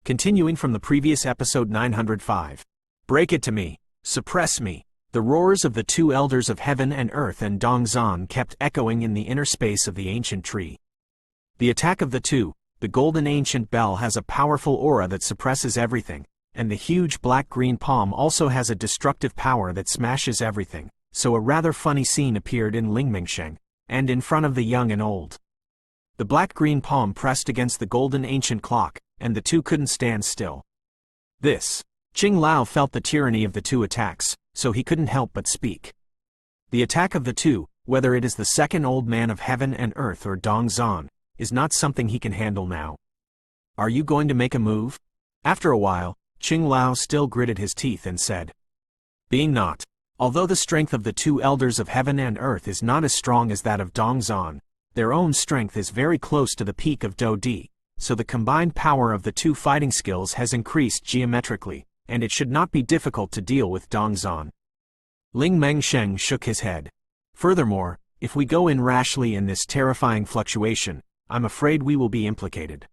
Continuing from the previous episode 905. Break it to me, suppress me. The roars of the two elders of heaven and earth and Dong Xuan kept echoing in the inner space of the ancient tree. The attack of the two, the golden ancient bell has a powerful aura that suppresses everything, and the huge black-green palm also has a destructive power that smashes everything, so a rather funny scene appeared in Lingmingsheng, and in front of the young and old. The black-green palm pressed against the golden ancient clock, and the two couldn't stand still. Qing Lao felt the tyranny of the two attacks, so he couldn't help but speak. The attack of the two, whether it is the second old man of heaven and earth or Dong Xuan, is not something he can handle now. Are you going to make a move? After a while, Qing Lao still gritted his teeth and said, Being not. Although the strength of the two elders of heaven and earth is not as strong as that of Dong Xuan, their own strength is very close to the peak of Dou, so the combined power of the two fighting skills has increased geometrically, and it should not be difficult to deal with Dong Xuan. Ling Mengsheng shook his head. Furthermore, if we go in rashly in this terrifying fluctuation, I'm afraid we will be implicated.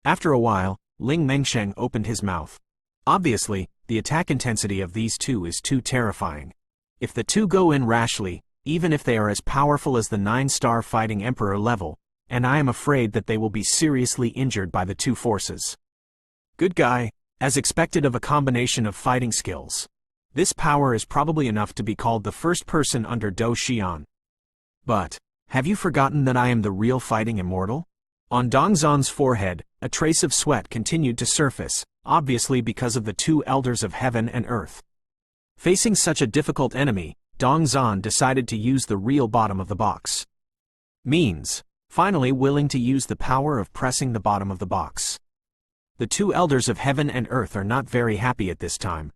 After a while, Ling Mengsheng opened his mouth. Obviously, the attack intensity of these two is too terrifying. If the two go in rashly, even if they are as powerful as the 9-star fighting emperor level, and I am afraid that they will be seriously injured by the two forces. Good guy, as expected of a combination of fighting skills. This power is probably enough to be called the first person under Dou Xian. But, have you forgotten that I am the real fighting immortal? On Dong Xuan's forehead, a trace of sweat continued to surface, obviously because of the two elders of heaven and earth. Facing such a difficult enemy, Dong Xuan decided to use the real bottom of the box. Means, finally willing to use the power of pressing the bottom of the box. The two elders of heaven and earth are not very happy at this time.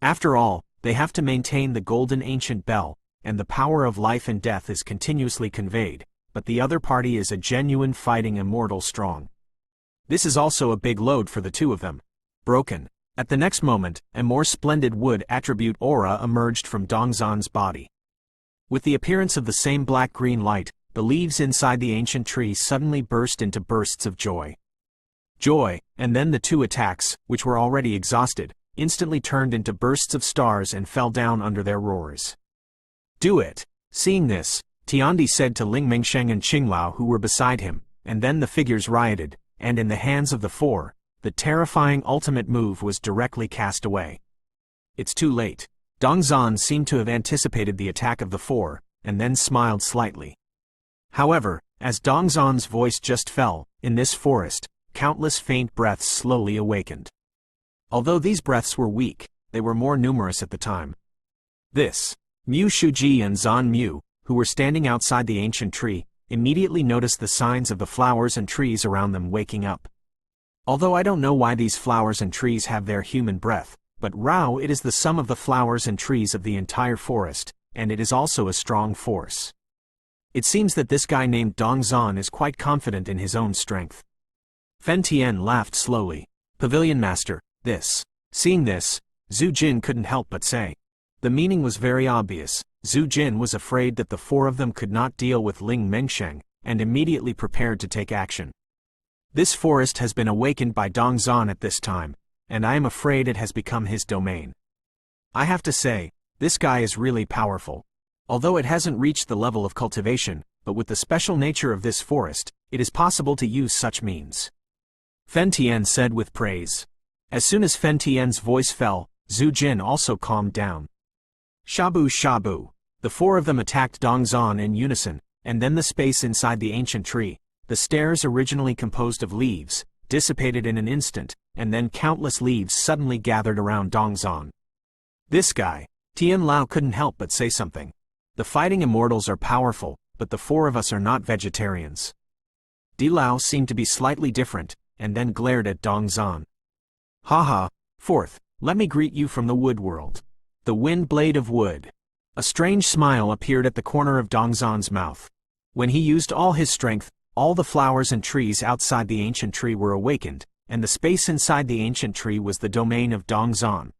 After all, they have to maintain the golden ancient bell, and the power of life and death is continuously conveyed, but the other party is a genuine fighting immortal strong. This is also a big load for the two of them. Broken. At the next moment, a more splendid wood attribute aura emerged from Dong Xuan's body. With the appearance of the same black-green light, the leaves inside the ancient tree suddenly burst into bursts of joy. And then the two attacks, which were already exhausted, instantly turned into bursts of stars and fell down under their roars. Do it! Seeing this, Tiandi said to Ling Mingsheng and Qing Lao who were beside him, and then the figures rioted, and in the hands of the four, the terrifying ultimate move was directly cast away. It's too late. Dong Xuan seemed to have anticipated the attack of the four, and then smiled slightly. However, as Dong Xuan's voice just fell, in this forest, countless faint breaths slowly awakened. Although these breaths were weak, they were more numerous at the time. Mu Shuji and Zan Mu, who were standing outside the ancient tree, immediately noticed the signs of the flowers and trees around them waking up. Although I don't know why these flowers and trees have their human breath, but Rao, it is the sum of the flowers and trees of the entire forest, and it is also a strong force. It seems that this guy named Dong Xuan is quite confident in his own strength. Fen Tian laughed slowly. Pavilion Master, this. Seeing this, Zhu Jin couldn't help but say. The meaning was very obvious. Zhu Jin was afraid that the four of them could not deal with Ling Mengsheng, and immediately prepared to take action. This forest has been awakened by Dong Xuan at this time, and I am afraid it has become his domain. I have to say, this guy is really powerful. Although it hasn't reached the level of cultivation, but with the special nature of this forest, it is possible to use such means. Fen Tian said with praise. As soon as Fen Tian's voice fell, Zhu Jin also calmed down. Shabu Shabu. The four of them attacked Dong Xuan in unison, and then the space inside the ancient tree, the stairs originally composed of leaves, dissipated in an instant, and then countless leaves suddenly gathered around Dong Xuan. This guy. Tian Lao couldn't help but say something. The fighting immortals are powerful, but the four of us are not vegetarians. Di Lao seemed to be slightly different, and then glared at Dong Xuan. Haha, fourth, let me greet you from the wood world. The wind blade of wood. A strange smile appeared at the corner of Dong Xuan's mouth. When he used all his strength, all the flowers and trees outside the ancient tree were awakened, and the space inside the ancient tree was the domain of Dong Xuan.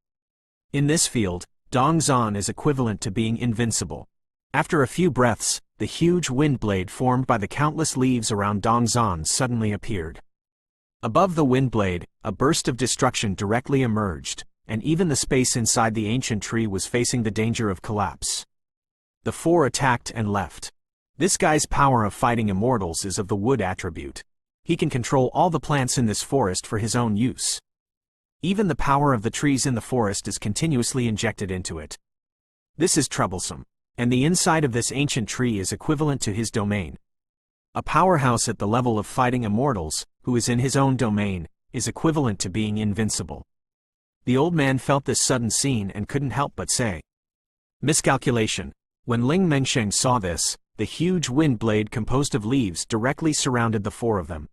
In this field, Dong Xuan is equivalent to being invincible. After a few breaths, the huge wind blade formed by the countless leaves around Dong Xuan suddenly appeared. Above the wind blade, a burst of destruction directly emerged, and even the space inside the ancient tree was facing the danger of collapse. The four attacked and left. This guy's power of fighting immortals is of the wood attribute. He can control all the plants in this forest for his own use. Even the power of the trees in the forest is continuously injected into it. This is troublesome, and the inside of this ancient tree is equivalent to his domain. A powerhouse at the level of fighting immortals, who is in his own domain, is equivalent to being invincible. The old man felt this sudden scene and couldn't help but say, "Miscalculation." When Ling Mengsheng saw this, the huge wind blade composed of leaves directly surrounded the four of them.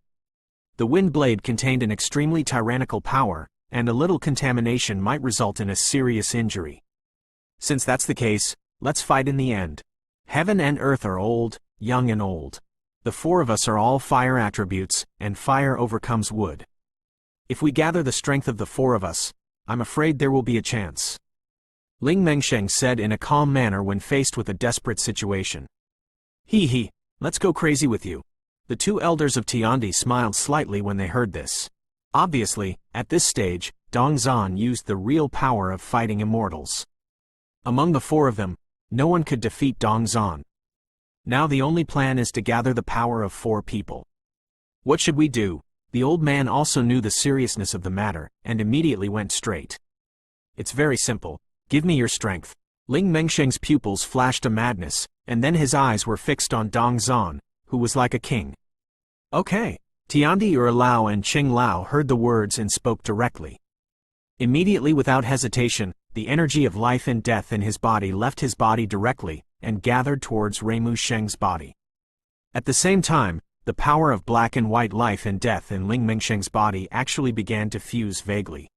The wind blade contained an extremely tyrannical power, and a little contamination might result in a serious injury. Since that's the case, let's fight in the end. Heaven and earth are old, young and old. The four of us are all fire attributes, and fire overcomes wood. If we gather the strength of the four of us, I'm afraid there will be a chance. Ling Mengsheng said in a calm manner when faced with a desperate situation. He, let's go crazy with you. The two elders of Tiandi smiled slightly when they heard this. Obviously, at this stage, Dong Xuan used the real power of fighting immortals. Among the four of them, no one could defeat Dong Xuan. Now the only plan is to gather the power of four people. What should we do? The old man also knew the seriousness of the matter, and immediately went straight. It's very simple. Give me your strength. Ling Mengsheng's pupils flashed a madness, and then his eyes were fixed on Dong Xuan, who was like a king. Okay. Tiandi Lao and Qing Lao heard the words and spoke directly. Immediately without hesitation, the energy of life and death in his body left his body directly, and gathered towards Reimu Sheng's body. At the same time, the power of black and white life and death in Ling Mengsheng's body actually began to fuse vaguely.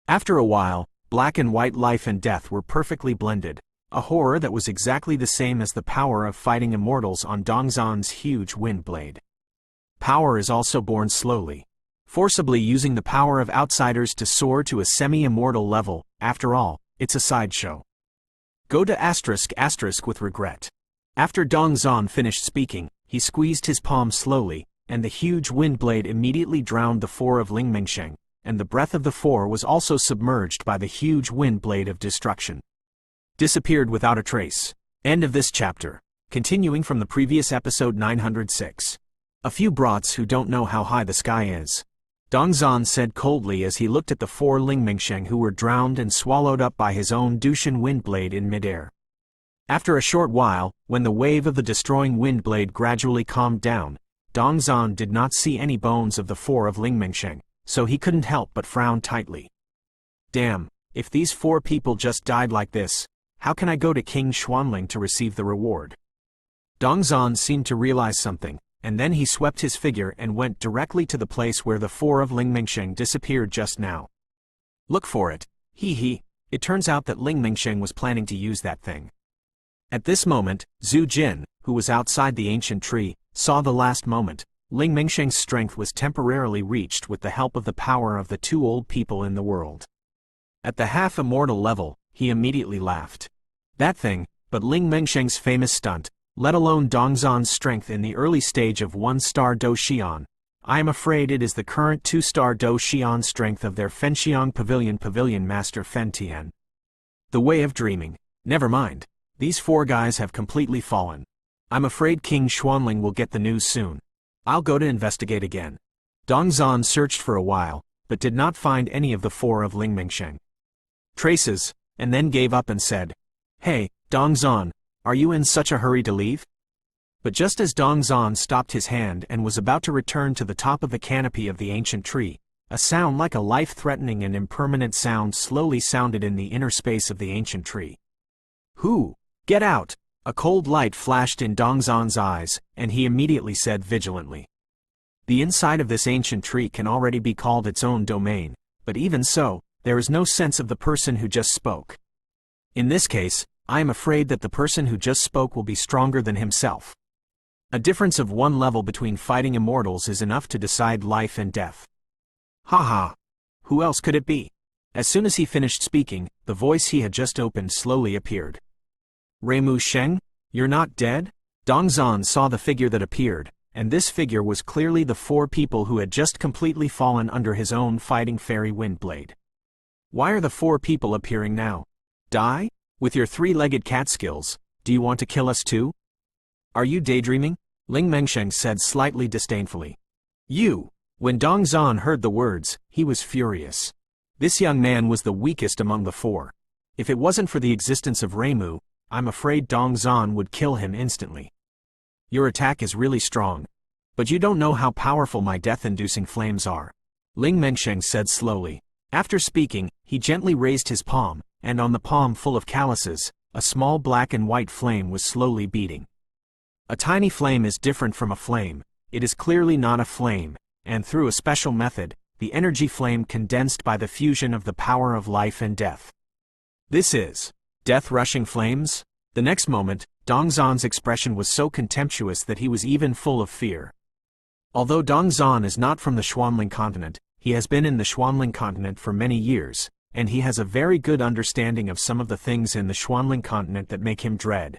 After a while, black and white life and death were perfectly blended, a horror that was exactly the same as the power of fighting immortals on Dong Xuan's huge wind blade. Power is also born slowly, forcibly using the power of outsiders to soar to a semi-immortal level. After all, it's a sideshow. Go to *** with regret. After Dong Xuan finished speaking, he squeezed his palm slowly, and the huge wind blade immediately drowned the four of Ling Mengsheng, and the breath of the four was also submerged by the huge wind blade of destruction. Disappeared without a trace. End of this chapter. Continuing from the previous episode 906. A few brats who don't know how high the sky is. Dong Xuan said coldly as he looked at the four Ling Mengsheng who were drowned and swallowed up by his own Dou Xian wind blade in midair. After a short while, when the wave of the destroying wind blade gradually calmed down, Dong Xuan did not see any bones of the four of Ling Mengsheng, so he couldn't help but frown tightly. Damn, if these four people just died like this, how can I go to King Xuanling to receive the reward? Dong Xuan seemed to realize something, and then he swept his figure and went directly to the place where the four of Ling Mengsheng disappeared just now. Look for it. It turns out that Ling Mengsheng was planning to use that thing. At this moment, Zhu Jin, who was outside the ancient tree, saw the last moment. Ling Mengsheng's strength was temporarily reached with the help of the power of the two old people in the world. At the half-immortal level, he immediately laughed. That thing, but Ling Mengsheng's famous stunt, let alone Dong Xuan's strength in the early stage of 1-star Dou Xian. I am afraid it is the current 2-star Dou Xian strength of their Fenxiang Pavilion Master Fen Tian. The way of dreaming. Never mind. These four guys have completely fallen. I'm afraid King Xuanling will get the news soon. I'll go to investigate again. Dong Xuan searched for a while, but did not find any of the four of Ling Mengsheng. Traces, and then gave up and said, Hey, Dong Xuan, are you in such a hurry to leave? But just as Dong Xuan stopped his hand and was about to return to the top of the canopy of the ancient tree, a sound like a life-threatening and impermanent sound slowly sounded in the inner space of the ancient tree. Who? Get out! A cold light flashed in Dong Xuan's eyes, and he immediately said vigilantly. The inside of this ancient tree can already be called its own domain, but even so, there is no sense of the person who just spoke. In this case, I am afraid that the person who just spoke will be stronger than himself. A difference of one level between fighting immortals is enough to decide life and death. Haha! Who else could it be? As soon as he finished speaking, the voice he had just opened slowly appeared. Reimu Sheng, you're not dead? Dong Xuan saw the figure that appeared, and this figure was clearly the 4 people who had just completely fallen under his own fighting fairy Windblade. Why are the 4 people appearing now? Die? With your 3-legged cat skills, do you want to kill us too? Are you daydreaming? Ling Mengsheng said slightly disdainfully. You! When Dong Xuan heard the words, he was furious. This young man was the weakest among the 4. If it wasn't for the existence of Reimu, I'm afraid Dong Xuan would kill him instantly. Your attack is really strong. But you don't know how powerful my death-inducing flames are. Ling Mengsheng said slowly. After speaking, he gently raised his palm, and on the palm full of calluses, a small black and white flame was slowly beating. A tiny flame is different from a flame. It is clearly not a flame, and through a special method, the energy flame condensed by the fusion of the power of life and death. This is death-rushing flames? The next moment, Dong Xuan's expression was so contemptuous that he was even full of fear. Although Dong Xuan is not from the Xuanling continent, he has been in the Xuanling continent for many years, and he has a very good understanding of some of the things in the Xuanling continent that make him dread.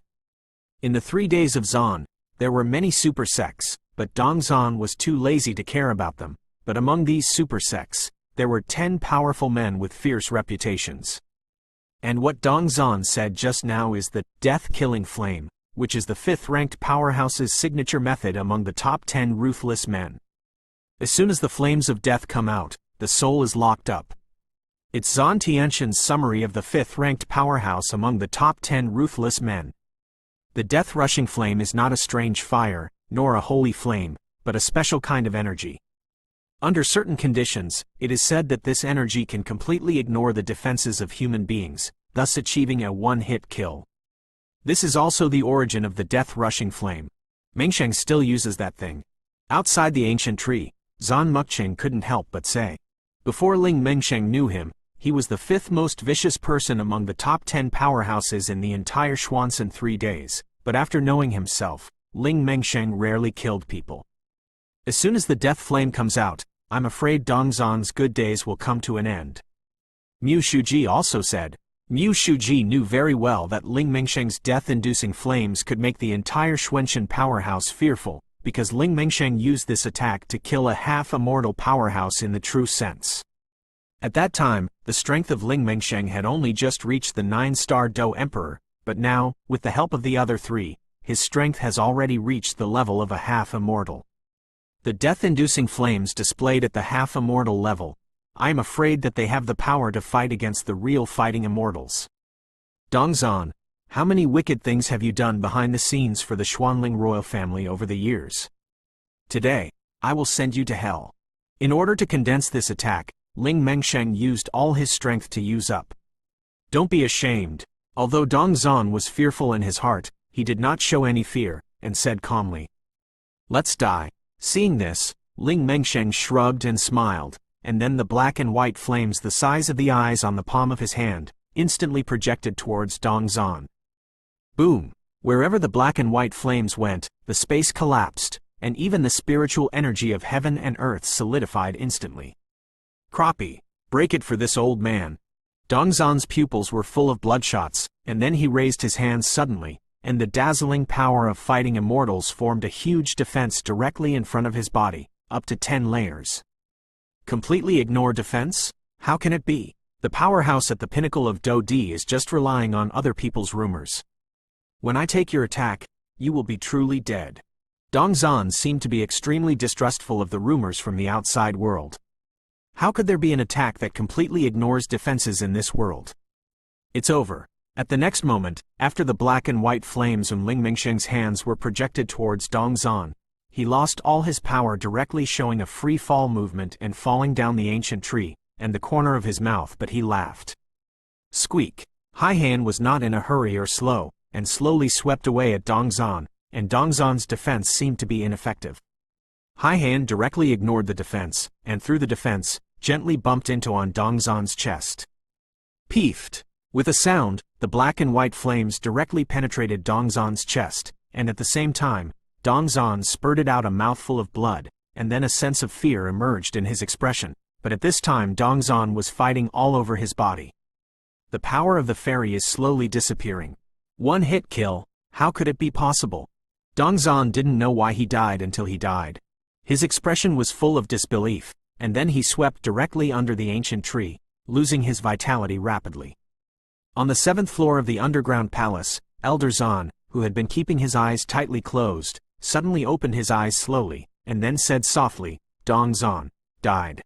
In the 3 days of Xuan, there were many super sects, but Dong Xuan was too lazy to care about them. But among these super sects, there were 10 powerful men with fierce reputations. And what Dong Xuan said just now is the death-killing flame, which is the 5th-ranked powerhouse's signature method among the top 10 ruthless men. As soon as the flames of death come out, the soul is locked up. It's Xuan Tianxian's summary of the 5th-ranked powerhouse among the top 10 ruthless men. The death-rushing flame is not a strange fire, nor a holy flame, but a special kind of energy. Under certain conditions, it is said that this energy can completely ignore the defenses of human beings, thus achieving a one-hit kill. This is also the origin of the death-rushing flame. Mengsheng still uses that thing. Outside the ancient tree, Xuan Mengsheng couldn't help but say. Before Ling Mengsheng knew him, he was the 5th most vicious person among the top 10 powerhouses in the entire Xuanzhen 3 days, but after knowing himself, Ling Mengsheng rarely killed people. As soon as the death flame comes out, I'm afraid Dong Xuan's good days will come to an end. Mu Shuji also said. Mu Shuji knew very well that Ling Mengsheng's death-inducing flames could make the entire Xuanzhen powerhouse fearful, because Ling Mengsheng used this attack to kill a half-immortal powerhouse in the true sense. At that time, the strength of Ling Mengsheng had only just reached the 9-star Dou Emperor, but now, with the help of the other 3, his strength has already reached the level of a half-immortal. The death-inducing flames displayed at the half-immortal level, I am afraid that they have the power to fight against the real fighting immortals. Dong Xuan, how many wicked things have you done behind the scenes for the Xuanling royal family over the years? Today, I will send you to hell. In order to condense this attack, Ling Mengsheng used all his strength to use up. Don't be ashamed. Although Dong Xuan was fearful in his heart, he did not show any fear, and said calmly, "Let's die." Seeing this, Ling Mengsheng shrugged and smiled, and then the black and white flames the size of the eyes on the palm of his hand, instantly projected towards Dong Xuan. Boom! Wherever the black and white flames went, the space collapsed, and even the spiritual energy of heaven and earth solidified instantly. Crappie, break it for this old man. Dong Xuan's pupils were full of bloodshots, and then he raised his hands suddenly, and the dazzling power of fighting immortals formed a huge defense directly in front of his body, up to 10 layers. Completely ignore defense? How can it be? The powerhouse at the pinnacle of Dou Di is just relying on other people's rumors. When I take your attack, you will be truly dead. Dong Xuan seemed to be extremely distrustful of the rumors from the outside world. How could there be an attack that completely ignores defenses in this world? It's over. At the next moment, after the black and white flames in Ling Mengsheng's hands were projected towards Dong Xuan, he lost all his power, directly showing a free fall movement and falling down the ancient tree, and the corner of his mouth, but he laughed. Squeak! Haihan was not in a hurry or slow, and slowly swept away at Dong Xuan, and Dong Xuan's defense seemed to be ineffective. Haihan directly ignored the defense, and through the defense, gently bumped into on Dong Xuan's chest. Peefed! With a sound, the black and white flames directly penetrated Dong Xuan's chest, and at the same time, Dong Xuan spurted out a mouthful of blood, and then a sense of fear emerged in his expression, but at this time Dong Xuan was fighting all over his body. The power of the fairy is slowly disappearing. One hit kill, how could it be possible? Dong Xuan didn't know why he died until he died. His expression was full of disbelief, and then he swept directly under the ancient tree, losing his vitality rapidly. On the 7th floor of the underground palace, Elder Xuan, who had been keeping his eyes tightly closed, suddenly opened his eyes slowly, and then said softly, "Dong Xuan died."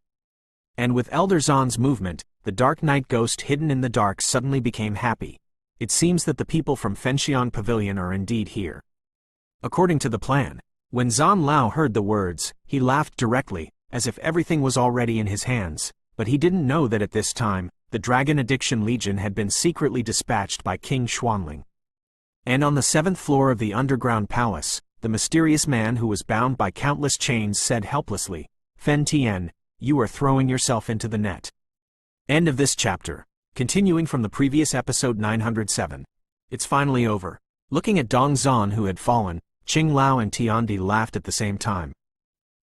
And with Elder Xuan's movement, the dark night ghost hidden in the dark suddenly became happy. It seems that the people from Fenxian Pavilion are indeed here. According to the plan, when Xuan Lao heard the words, he laughed directly, as if everything was already in his hands, but he didn't know that at this time, the Dragon Addiction Legion had been secretly dispatched by King Xuanling. And on the 7th floor of the underground palace, the mysterious man who was bound by countless chains said helplessly, "Fen Tian, you are throwing yourself into the net." End of this chapter. Continuing from the previous episode 907. It's finally over. Looking at Dong Xuan who had fallen, Qing Lao and Tiandi laughed at the same time.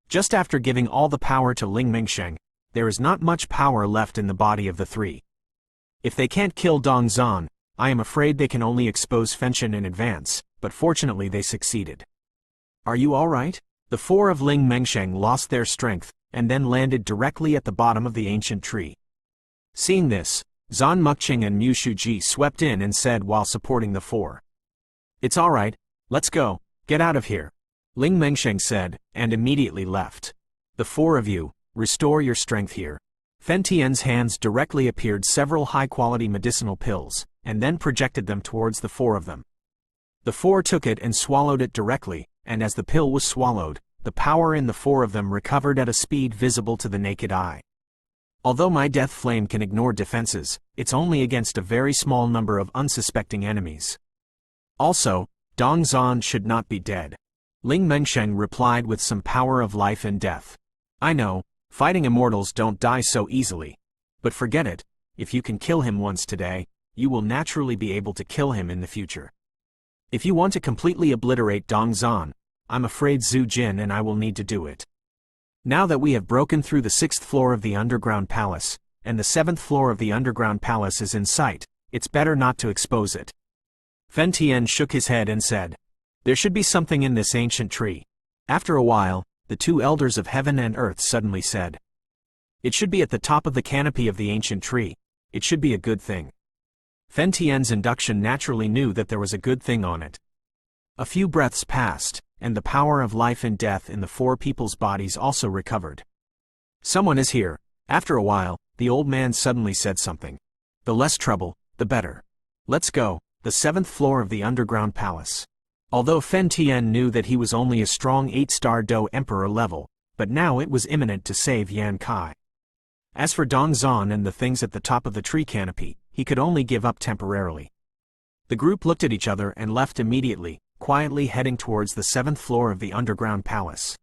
Just after giving all the power to Ling Mingsheng, there is not much power left in the body of the three. If they can't kill Dong Xuan, I am afraid they can only expose Fenxian in advance, but fortunately they succeeded. Are you alright? The four of Ling Mingsheng lost their strength, and then landed directly at the bottom of the ancient tree. Seeing this, Zan Mukching and Mu Shuji swept in and said while supporting the four. "It's alright, let's go, get out of here," Ling Mingsheng said, and immediately left. "The four of you, restore your strength here." Fen Tian's hands directly appeared several high-quality medicinal pills, and then projected them towards the four of them. The four took it and swallowed it directly, and as the pill was swallowed, the power in the four of them recovered at a speed visible to the naked eye. Although my death flame can ignore defenses, it's only against a very small number of unsuspecting enemies. Also, Dong Xuan should not be dead. Ling Mengsheng replied with some power of life and death. "I know, fighting immortals don't die so easily. But forget it, if you can kill him once today, you will naturally be able to kill him in the future. If you want to completely obliterate Dong Xuan, I'm afraid Zhu Jin and I will need to do it. Now that we have broken through the 6th floor of the underground palace, and the 7th floor of the underground palace is in sight, it's better not to expose it." Fen Tian shook his head and said, "There should be something in this ancient tree." After a while, the two elders of heaven and earth suddenly said, "It should be at the top of the canopy of the ancient tree. It should be a good thing." Fen Tian's induction naturally knew that there was a good thing on it. A few breaths passed, and the power of life and death in the four people's bodies also recovered. "Someone is here." After a while, the old man suddenly said something. "The less trouble, the better. Let's go." The 7th floor of the underground palace. Although Fen Tian knew that he was only a strong 8-star Dou Emperor level, but now it was imminent to save Yan Kai. As for Dong Xuan and the things at the top of the tree canopy, he could only give up temporarily. The group looked at each other and left immediately, quietly heading towards the 7th floor of the underground palace.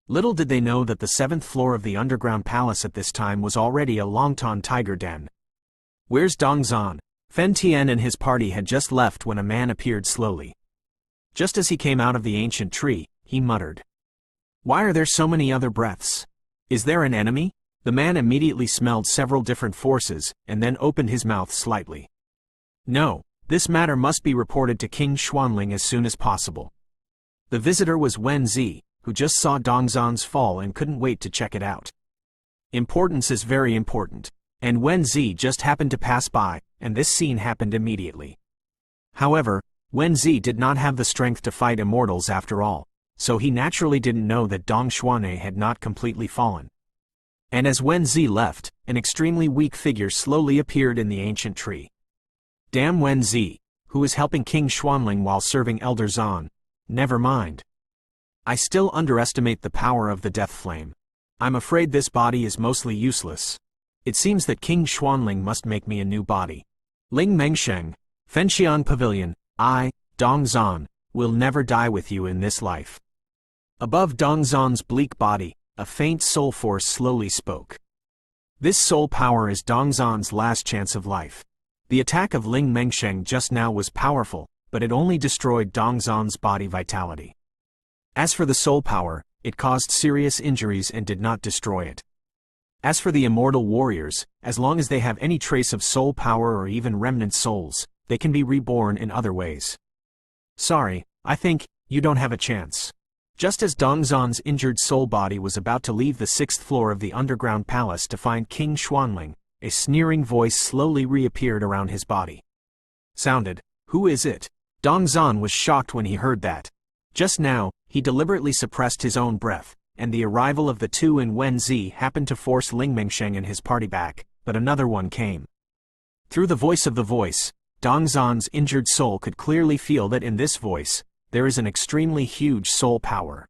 Little did they know that the 7th floor of the underground palace at this time was already a Longtan tiger den. "Where's Dong Xuan?" Fen Tian and his party had just left when a man appeared slowly. Just as he came out of the ancient tree, he muttered, "Why are there so many other breaths? Is there an enemy?" The man immediately smelled several different forces, and then opened his mouth slightly. "No, this matter must be reported to King Xuanling as soon as possible." The visitor was Wen Zi, who just saw Dong Xuan's fall and couldn't wait to check it out. Importance is very important, and Wen Zi just happened to pass by, and this scene happened immediately. However, Wen Zi did not have the strength to fight immortals after all, so he naturally didn't know that Dong Xuan had not completely fallen. And as Wen Zi left, an extremely weak figure slowly appeared in the ancient tree. Damn Wen Zi, who is helping King Xuanling while serving Elder Xuan. Never mind. I still underestimate the power of the death flame. I'm afraid this body is mostly useless. It seems that King Xuanling must make me a new body. Ling Mengsheng, Fenxian Pavilion, I, Dong Xuan, will never die with you in this life. Above Dong Xuan's bleak body, a faint soul force slowly spoke. This soul power is Dong Xuan's last chance of life. The attack of Ling Mengsheng just now was powerful, but it only destroyed Dong Xuan's body vitality. As for the soul power, it caused serious injuries and did not destroy it. As for the immortal warriors, as long as they have any trace of soul power or even remnant souls, they can be reborn in other ways. Sorry, I think You don't have a chance. Just as Dong Xuan's injured soul body was about to leave the 6th floor of the underground palace to find King Xuanling, a sneering voice slowly reappeared around his body. Sounded, "Who is it?" Dong Xuan was shocked when he heard that. Just now, he deliberately suppressed his own breath, and the arrival of the two in Wenzi happened to force Ling Mingsheng and his party back, but another one came. Through the voice of the voice, Dong Xuan's injured soul could clearly feel that in this voice, there is an extremely huge soul power.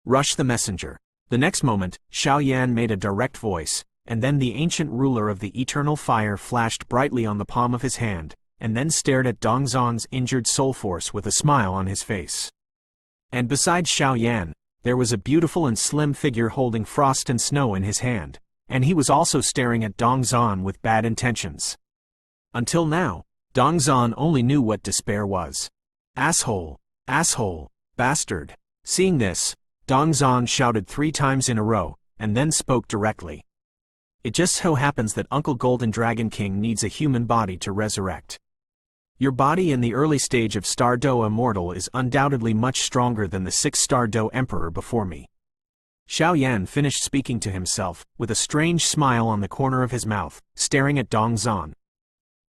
Rush the messenger. The next moment, Xiaoyan made a direct voice, and then the ancient ruler of the eternal fire flashed brightly on the palm of his hand, and then stared at Dong Xuan's injured soul force with a smile on his face. And besides Xiaoyan, there was a beautiful and slim figure holding frost and snow in his hand, and he was also staring at Dong Xuan with bad intentions. Until now, Dong Xuan only knew what despair was. Asshole! Asshole! Bastard! Seeing this, Dong Xuan shouted 3 times in a row, and then spoke directly. It just so happens that Uncle Golden Dragon King needs a human body to resurrect. Your body in the early stage of Star Dou Immortal is undoubtedly much stronger than the 6-star Dou Emperor before me. Xiaoyan finished speaking to himself, with a strange smile on the corner of his mouth, staring at Dong Xuan.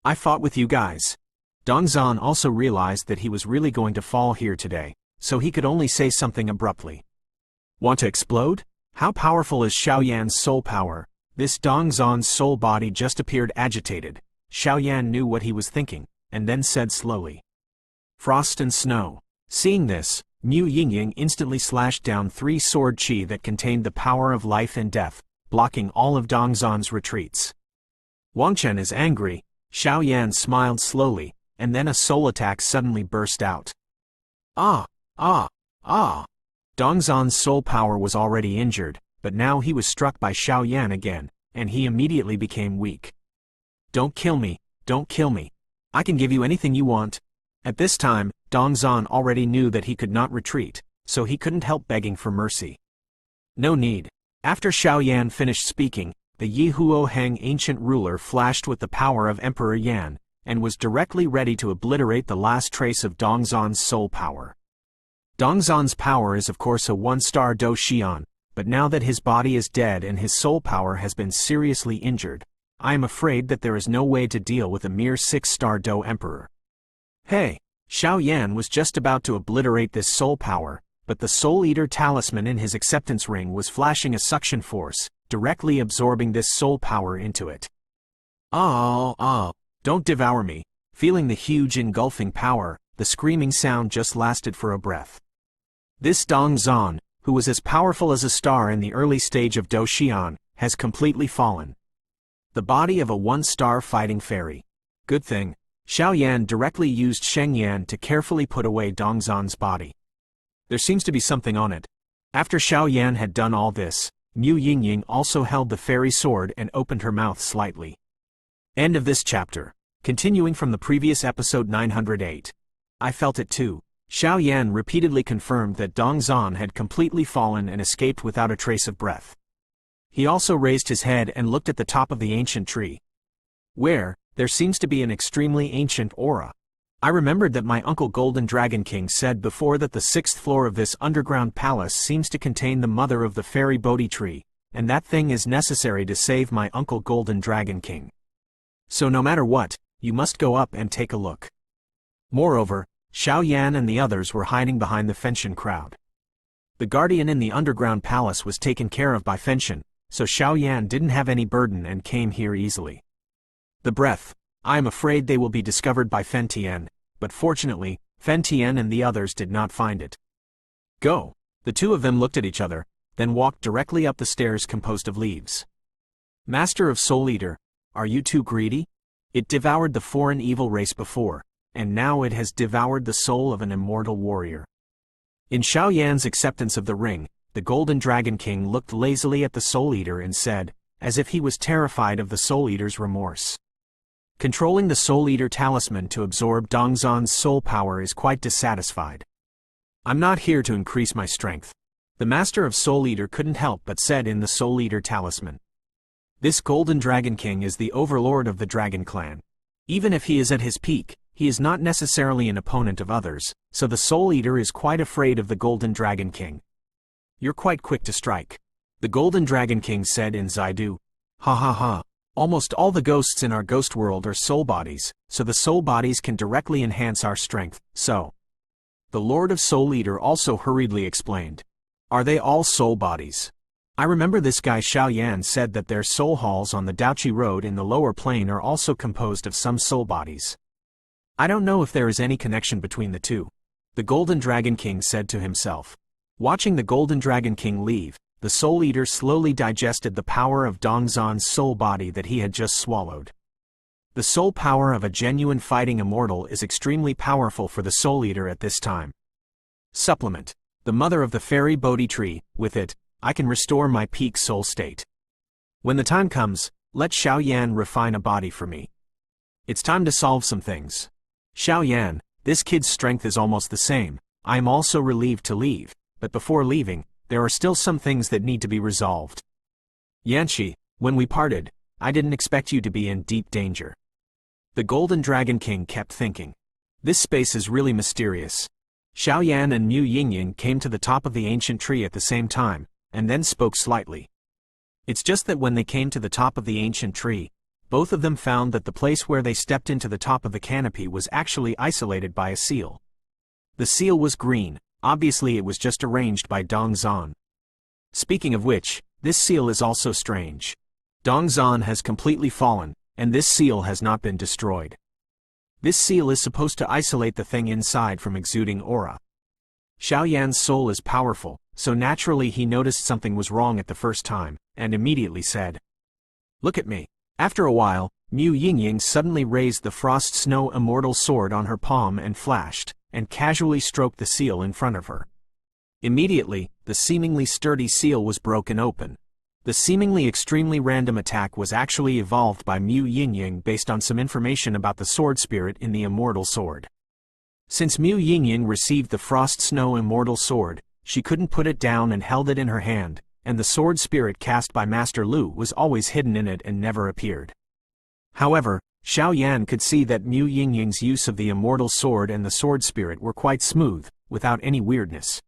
I fought with you guys. Dong Xuan also realized that he was really going to fall here today, so he could only say something abruptly. Want to explode? How powerful is Xiaoyan's soul power? This Dong Xuan's soul body just appeared agitated. Xiaoyan knew what he was thinking, and then said slowly. Frost and snow. Seeing this, Mu Yingying instantly slashed down 3 sword chi that contained the power of life and death, blocking all of Dong Xuan's retreats. Wang Chen is angry. Xiaoyan smiled slowly, and then a soul attack suddenly burst out. Ah! Ah! Ah! Dong Xuan's soul power was already injured, but now he was struck by Xiaoyan again, and he immediately became weak. Don't kill me, don't kill me. I can give you anything you want. At this time, Dong Xuan already knew that he could not retreat, so he couldn't help begging for mercy. No need. After Xiaoyan finished speaking, the Yihuo Heng ancient ruler flashed with the power of Emperor Yan, and was directly ready to obliterate the last trace of Dong Xuan's soul power. Dong Xuan's power is of course a 1-star Dou Xian, but now that his body is dead and his soul power has been seriously injured, I am afraid that there is no way to deal with a mere 6-star Dou Emperor. Hey! Xiaoyan was just about to obliterate this soul power, but the Soul Eater talisman in his acceptance ring was flashing a suction force, directly absorbing this soul power into it. Don't devour me. Feeling the huge engulfing power, the screaming sound just lasted for a breath. This Dong Xuan, who was as powerful as a star in the early stage of Dou Xian, has completely fallen. The body of a 1-star fighting fairy. Good thing, Xiaoyan directly used Shengyan to carefully put away Dong Xuan's body. There seems to be something on it. After Xiaoyan had done all this, Mu Yingying also held the fairy sword and opened her mouth slightly. End of this chapter. Continuing from the previous episode 908. I felt it too. Xiaoyan repeatedly confirmed that Dong Xuan had completely fallen and escaped without a trace of breath. He also raised his head and looked at the top of the ancient tree, where there seems to be an extremely ancient aura. I remembered that my uncle Golden Dragon King said before that the 6th floor of this underground palace seems to contain the mother of the fairy bodhi tree, and that thing is necessary to save my uncle Golden Dragon King. So no matter what, you must go up and take a look. Moreover, Xiaoyan and the others were hiding behind the Fenshin crowd. The guardian in the underground palace was taken care of by Fenshin, so Xiaoyan didn't have any burden and came here easily. The breath. I am afraid they will be discovered by Fen Tian, but fortunately, Fen Tian and the others did not find it. Go. The two of them looked at each other, then walked directly up the stairs composed of leaves. Master of Soul Eater, are you too greedy? It devoured the foreign evil race before, and now it has devoured the soul of an immortal warrior. In Xiaoyan's acceptance of the ring, the Golden Dragon King looked lazily at the Soul Eater and said, as if he was terrified of the Soul Eater's remorse. Controlling the Soul Eater talisman to absorb Dong Xuan's soul power is quite dissatisfied. I'm not here to increase my strength. The Master of Soul Eater couldn't help but said in the Soul Eater talisman. This Golden Dragon King is the overlord of the Dragon Clan. Even if he is at his peak, he is not necessarily an opponent of others, so the Soul Eater is quite afraid of the Golden Dragon King. You're quite quick to strike. The Golden Dragon King said in Zaidu. Ha ha ha. Almost all the ghosts in our ghost world are soul bodies, so the soul bodies can directly enhance our strength, so. The Lord of Soul Eater also hurriedly explained. Are they all soul bodies? I remember this guy Xiao Yan said that their soul halls on the Daoqi Road in the lower plane are also composed of some soul bodies. I don't know if there is any connection between the two. The Golden Dragon King said to himself. Watching the Golden Dragon King leave, the Soul Eater slowly digested the power of Dong Xuan's soul body that he had just swallowed. The soul power of a genuine fighting immortal is extremely powerful for the Soul Eater at this time. Supplement. The mother of the fairy Bodhi tree, with it, I can restore my peak soul state. When the time comes, let Xiao Yan refine a body for me. It's time to solve some things. Xiao Yan, this kid's strength is almost the same. I am also relieved to leave, but before leaving, there are still some things that need to be resolved. Yanshi, when we parted, I didn't expect you to be in deep danger. The Golden Dragon King kept thinking. This space is really mysterious. Xiao Yan and Mu Yingying came to the top of the ancient tree at the same time, and then spoke slightly. It's just that when they came to the top of the ancient tree, both of them found that the place where they stepped into the top of the canopy was actually isolated by a seal. The seal was green, obviously it was just arranged by Dong Xuan. Speaking of which, this seal is also strange. Dong Xuan has completely fallen, and this seal has not been destroyed. This seal is supposed to isolate the thing inside from exuding aura. Xiao Yan's soul is powerful, so naturally he noticed something was wrong at the first time, and immediately said, "Look at me." After a while, Mu Yingying suddenly raised the Frost Snow Immortal Sword on her palm and flashed, and casually stroked the seal in front of her. Immediately, the seemingly sturdy seal was broken open. The seemingly extremely random attack was actually evolved by Mu Yingying based on some information about the sword spirit in the Immortal Sword. Since Mu Yingying received the Frost Snow Immortal Sword, she couldn't put it down and held it in her hand, and the sword spirit cast by Master Lu was always hidden in it and never appeared. However, Xiao Yan could see that Mu Yingying's use of the Immortal Sword and the sword spirit were quite smooth, without any weirdness.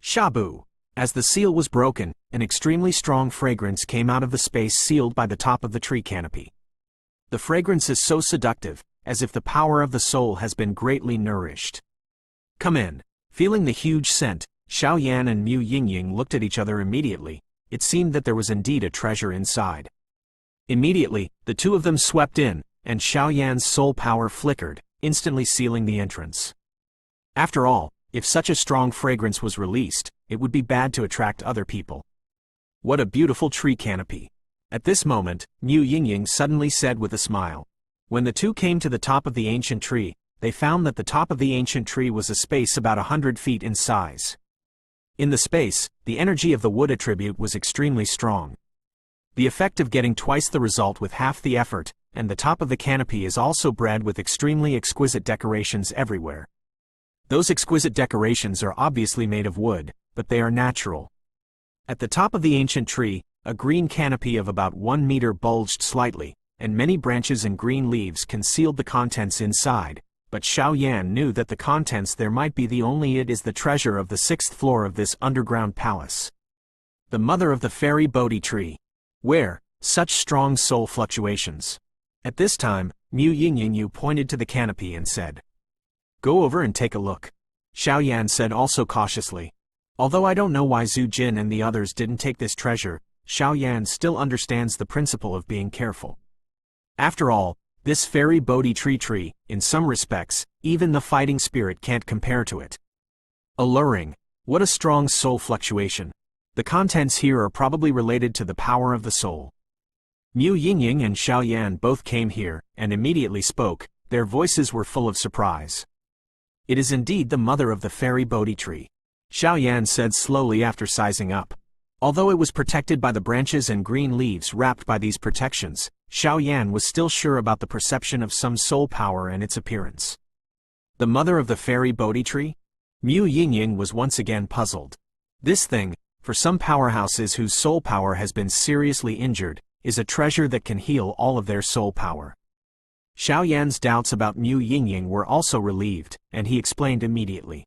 Shabu! As the seal was broken, an extremely strong fragrance came out of the space sealed by the top of the tree canopy. The fragrance is so seductive, as if the power of the soul has been greatly nourished. Come in. Feeling the huge scent, Xiao Yan and Mu Yingying looked at each other immediately. It seemed that there was indeed a treasure inside. Immediately, the two of them swept in, and Xiao Yan's soul power flickered, instantly sealing the entrance. After all, if such a strong fragrance was released, it would be bad to attract other people. What a beautiful tree canopy. At this moment, Mu Yingying suddenly said with a smile. When the two came to the top of the ancient tree, they found that the top of the ancient tree was a space about 100 feet in size. In the space, the energy of the wood attribute was extremely strong. The effect of getting twice the result with half the effort, and the top of the canopy is also bred with extremely exquisite decorations everywhere. Those exquisite decorations are obviously made of wood, but they are natural. At the top of the ancient tree, a green canopy of about 1 meter bulged slightly, and many branches and green leaves concealed the contents inside, but Xiao Yan knew that the contents there might be it is the treasure of the 6th floor of this underground palace. The mother of the fairy Bodhi tree. Where, such strong soul fluctuations. At this time, Mu Yingying pointed to the canopy and said, "Go over and take a look." Xiao Yan said also cautiously. Although I don't know why Zhu Jin and the others didn't take this treasure, Xiao Yan still understands the principle of being careful. After all, this fairy Bodhi tree, in some respects, even the fighting spirit can't compare to it. Alluring. What a strong soul fluctuation. The contents here are probably related to the power of the soul. Mu Yingying and Xiao Yan both came here, and immediately spoke. Their voices were full of surprise. It is indeed the mother of the fairy Bodhi tree. Xiao Yan said slowly after sizing up. Although it was protected by the branches and green leaves wrapped by these protections, Xiao Yan was still sure about the perception of some soul power and its appearance. The mother of the fairy Bodhi tree? Mu Yingying was once again puzzled. This thing, for some powerhouses whose soul power has been seriously injured, is a treasure that can heal all of their soul power. Xiao Yan's doubts about Mu Yingying were also relieved, and he explained immediately.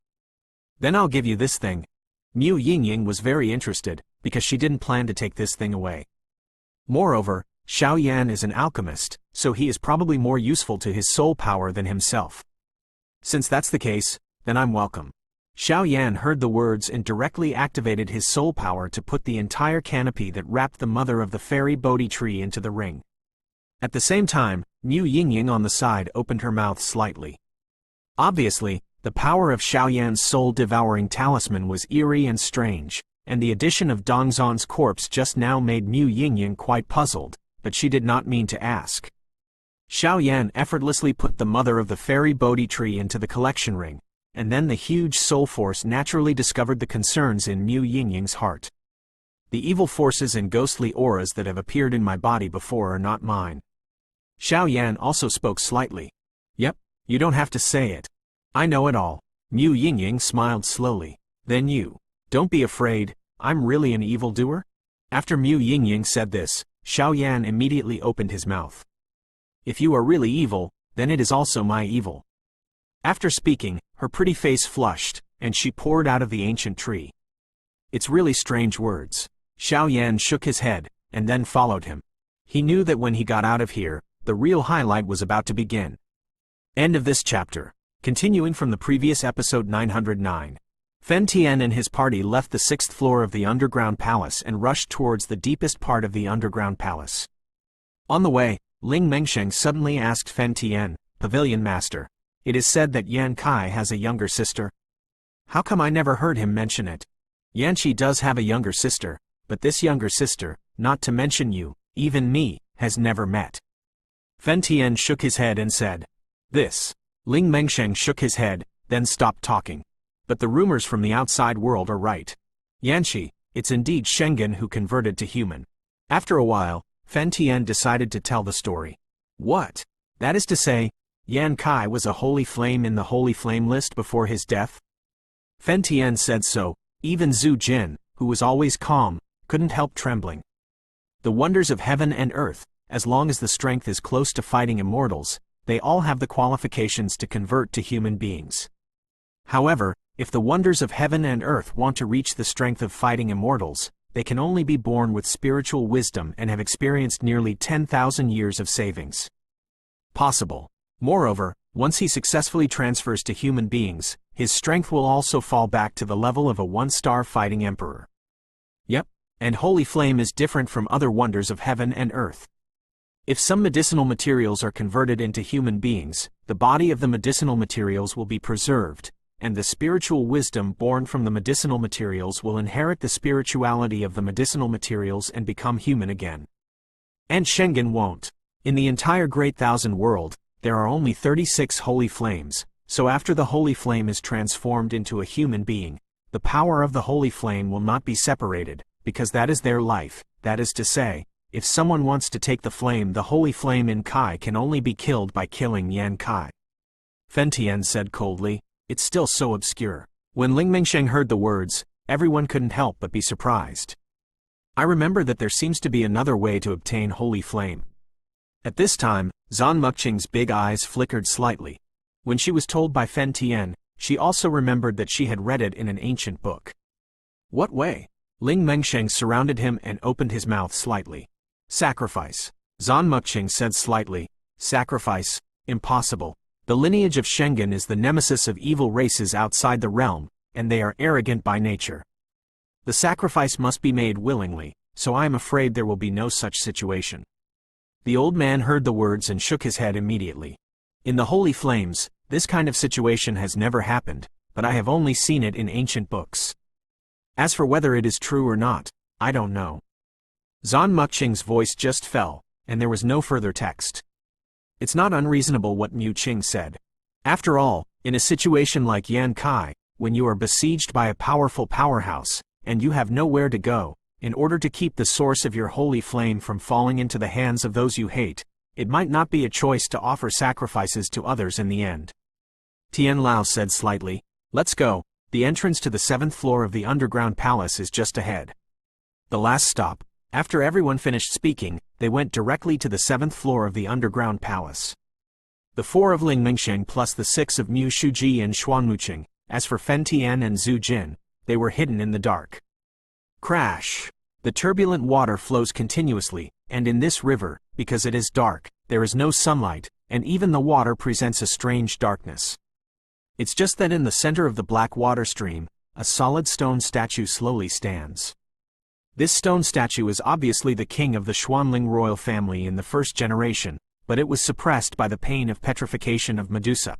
Then I'll give you this thing. Mu Yingying was very interested, because she didn't plan to take this thing away. Moreover, Xiao Yan is an alchemist, so he is probably more useful to his soul power than himself. Since that's the case, then I'm welcome. Xiao Yan heard the words and directly activated his soul power to put the entire canopy that wrapped the mother of the fairy Bodhi tree into the ring. At the same time, Mu Yingying on the side opened her mouth slightly. Obviously, the power of Xiao Yan's soul-devouring talisman was eerie and strange, and the addition of Dong Xuan's corpse just now made Mu Yingying quite puzzled, but she did not mean to ask. Xiao Yan effortlessly put the mother of the fairy Bodhi tree into the collection ring, and then the huge soul force naturally discovered the concerns in Mu Yingying's heart. The evil forces and ghostly auras that have appeared in my body before are not mine. Xiao Yan also spoke slightly. Yep, you don't have to say it. I know it all. Mu Yingying smiled slowly. Then you. Don't be afraid, I'm really an evildoer? After Mu Yingying said this, Xiao Yan immediately opened his mouth. If you are really evil, then it is also my evil. After speaking, her pretty face flushed, and she poured out of the ancient tree. It's really strange words. Xiao Yan shook his head, and then followed him. He knew that when he got out of here, the real highlight was about to begin. End of this chapter. Continuing from the previous episode 909. Fen Tian and his party left the 6th floor of the underground palace and rushed towards the deepest part of the underground palace. On the way, Ling Mengsheng suddenly asked Fen Tian, Pavilion Master, it is said that Yan Kai has a younger sister. How come I never heard him mention it? Yanqi does have a younger sister, but this younger sister, not to mention you, even me, has never met. Fen Tian shook his head and said, This. Ling Mengsheng shook his head, then stopped talking. But the rumors from the outside world are right. Yanqi, it's indeed Shengen who converted to human. After a while, Fen Tian decided to tell the story. What? That is to say, Yan Kai was a holy flame in the holy flame list before his death? Fen Tian said so. Even Zhu Jin, who was always calm, couldn't help trembling. The wonders of heaven and earth, as long as the strength is close to fighting immortals, they all have the qualifications to convert to human beings. However, if the wonders of heaven and earth want to reach the strength of fighting immortals, they can only be born with spiritual wisdom and have experienced nearly 10,000 years of savings. Possible. Moreover, once he successfully transfers to human beings, his strength will also fall back to the level of a 1-star fighting emperor. Yep, and holy flame is different from other wonders of heaven and earth. If some medicinal materials are converted into human beings, the body of the medicinal materials will be preserved, and the spiritual wisdom born from the medicinal materials will inherit the spirituality of the medicinal materials and become human again. And Shengen won't. In the entire Great Thousand World, there are only 36 holy flames, so after the holy flame is transformed into a human being, the power of the holy flame will not be separated, because that is their life. That is to say, if someone wants to take the holy flame in Kai can only be killed by killing Yan Kai. Fen Tian said coldly, it's still so obscure. When Ling Mengsheng heard the words, everyone couldn't help but be surprised. I remember that there seems to be another way to obtain holy flame. At this time, Zan Muqing's big eyes flickered slightly. When she was told by Fen Tian, she also remembered that she had read it in an ancient book. What way? Ling Mengsheng surrounded him and opened his mouth slightly. Sacrifice. Zan Muqing said slightly. Sacrifice? Impossible. The lineage of Shengen is the nemesis of evil races outside the realm, and they are arrogant by nature. The sacrifice must be made willingly, so I am afraid there will be no such situation. The old man heard the words and shook his head immediately. In the holy flames, this kind of situation has never happened, but I have only seen it in ancient books. As for whether it is true or not, I don't know. Zan Muqing's voice just fell, and there was no further text. It's not unreasonable what Mu Qing said. After all, in a situation like Yan Kai, when you are besieged by a powerful powerhouse, and you have nowhere to go, in order to keep the source of your holy flame from falling into the hands of those you hate, it might not be a choice to offer sacrifices to others in the end. Tian Lao said slightly, let's go, the entrance to the 7th floor of the underground palace is just ahead. The last stop. After everyone finished speaking, they went directly to the 7th floor of the underground palace. The 4 of Ling Mingsheng plus the 6 of Mu Shuji and Xuanmuqing. As for Fen Tian and Zhu Jin, they were hidden in the dark. Crash! The turbulent water flows continuously, and in this river, because it is dark, there is no sunlight, and even the water presents a strange darkness. It's just that in the center of the black water stream, a solid stone statue slowly stands. This stone statue is obviously the king of the Xuanling royal family in the first generation, but it was suppressed by the pain of petrification of Medusa.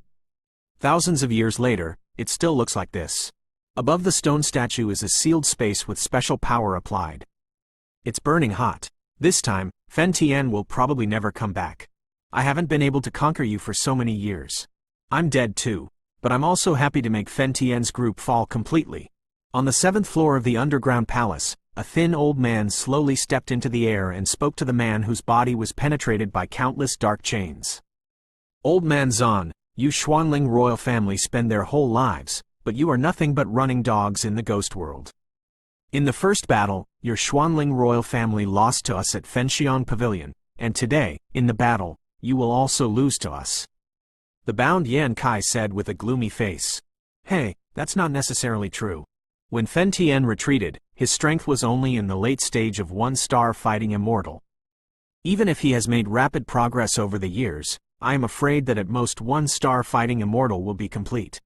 Thousands of years later, it still looks like this. Above the stone statue is a sealed space with special power applied. It's burning hot. This time, Fen Tian will probably never come back. I haven't been able to conquer you for so many years. I'm dead too, but I'm also happy to make Fen Tian's group fall completely. On the 7th floor of the underground palace, a thin old man slowly stepped into the air and spoke to the man whose body was penetrated by countless dark chains. Old man Zan, you Xuanling royal family spend their whole lives, but you are nothing but running dogs in the ghost world. In the first battle, your Xuanling royal family lost to us at Fenxiang Pavilion, and today, in the battle, you will also lose to us. The bound Yan Kai said with a gloomy face. Hey, that's not necessarily true. When Fen Tian retreated, his strength was only in the late stage of 1-star fighting immortal. Even if he has made rapid progress over the years, I am afraid that at most 1-star fighting immortal will be complete.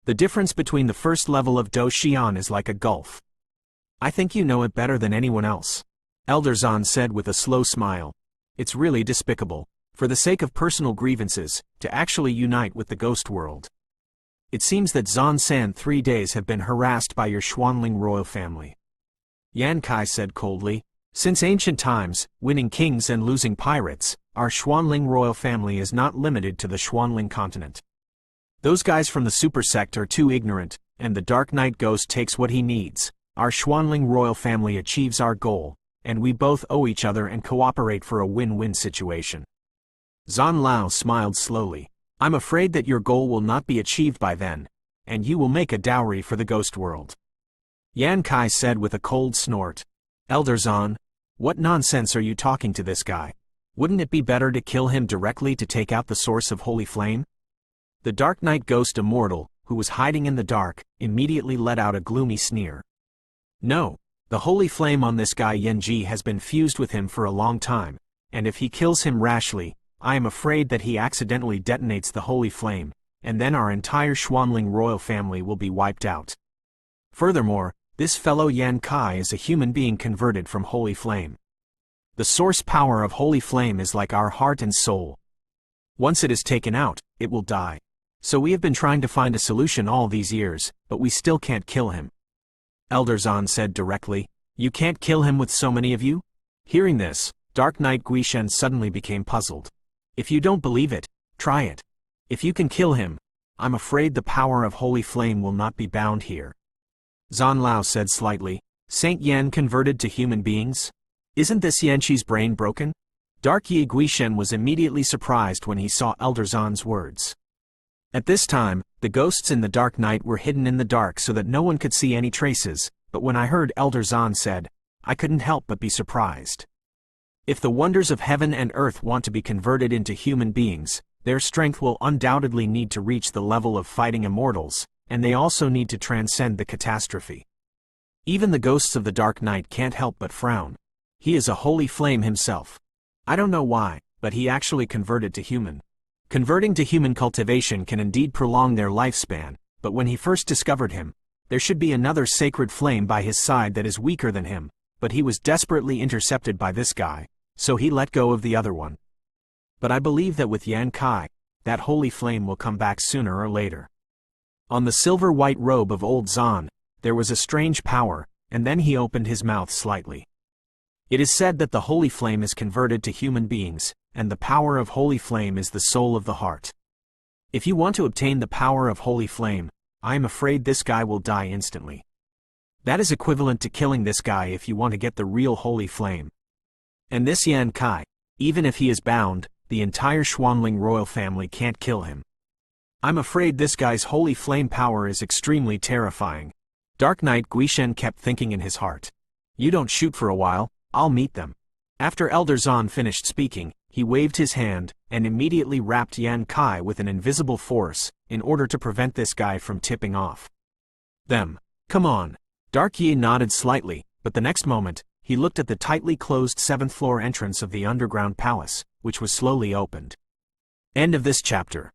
The difference between the first level of Dou Xian is like a gulf. I think you know it better than anyone else. Elder Zan said with a slow smile. It's really despicable, for the sake of personal grievances, to actually unite with the ghost world. It seems that Zan San 3 days have been harassed by your Xuanling royal family. Yan Kai said coldly. Since ancient times, winning kings and losing pirates, our Xuanling royal family is not limited to the Xuanling continent. Those guys from the super sect are too ignorant, and the Dark Knight Ghost takes what he needs. Our Xuanling royal family achieves our goal, and we both owe each other and cooperate for a win-win situation. Zan Lao smiled slowly. I'm afraid that your goal will not be achieved by then, and you will make a dowry for the ghost world. Yan Kai said with a cold snort. Elder Zan, what nonsense are you talking to this guy? Wouldn't it be better to kill him directly to take out the source of holy flame? The Dark Knight Ghost Immortal, who was hiding in the dark, immediately let out a gloomy sneer. No, the holy flame on this guy Yanji has been fused with him for a long time, and if he kills him rashly, I am afraid that he accidentally detonates the holy flame, and then our entire Xuanling royal family will be wiped out. Furthermore, this fellow Yan Kai is a human being converted from holy flame. The source power of holy flame is like our heart and soul. Once it is taken out, it will die. So we have been trying to find a solution all these years, but we still can't kill him. Elder Zan said directly. You can't kill him with so many of you? Hearing this, Dark Knight Guishen suddenly became puzzled. If you don't believe it, try it. If you can kill him, I'm afraid the power of holy flame will not be bound here. Zan Lao said slightly. Saint Yan converted to human beings? Isn't this Yanqi's brain broken? Dark Yi Guishen was immediately surprised when he saw Elder Zan's words. At this time, the ghosts in the Dark Night were hidden in the dark so that no one could see any traces, but when I heard Elder Zan said, I couldn't help but be surprised. If the wonders of heaven and earth want to be converted into human beings, their strength will undoubtedly need to reach the level of fighting immortals, and they also need to transcend the catastrophe. Even the ghosts of the Dark Night can't help but frown. He is a holy flame himself. I don't know why, but he actually converted to human. Converting to human cultivation can indeed prolong their lifespan, but when he first discovered him, there should be another sacred flame by his side that is weaker than him, but he was desperately intercepted by this guy, so he let go of the other one. But I believe that with Yan Kai, that holy flame will come back sooner or later. On the silver-white robe of old Zan, there was a strange power, and then he opened his mouth slightly. It is said that the holy flame is converted to human beings, and the power of holy flame is the soul of the heart. If you want to obtain the power of holy flame, I am afraid this guy will die instantly. That is equivalent to killing this guy if you want to get the real holy flame. And this Yan Kai, even if he is bound, the entire Xuanling royal family can't kill him. I'm afraid this guy's holy flame power is extremely terrifying. Dark Knight Guishen kept thinking in his heart. You don't shoot for a while, I'll meet them. After Elder Zan finished speaking, he waved his hand, and immediately wrapped Yan Kai with an invisible force, in order to prevent this guy from tipping off. Come on. Dark Yi nodded slightly, but the next moment, he looked at the tightly closed 7th-floor entrance of the underground palace, which was slowly opened. End of this chapter.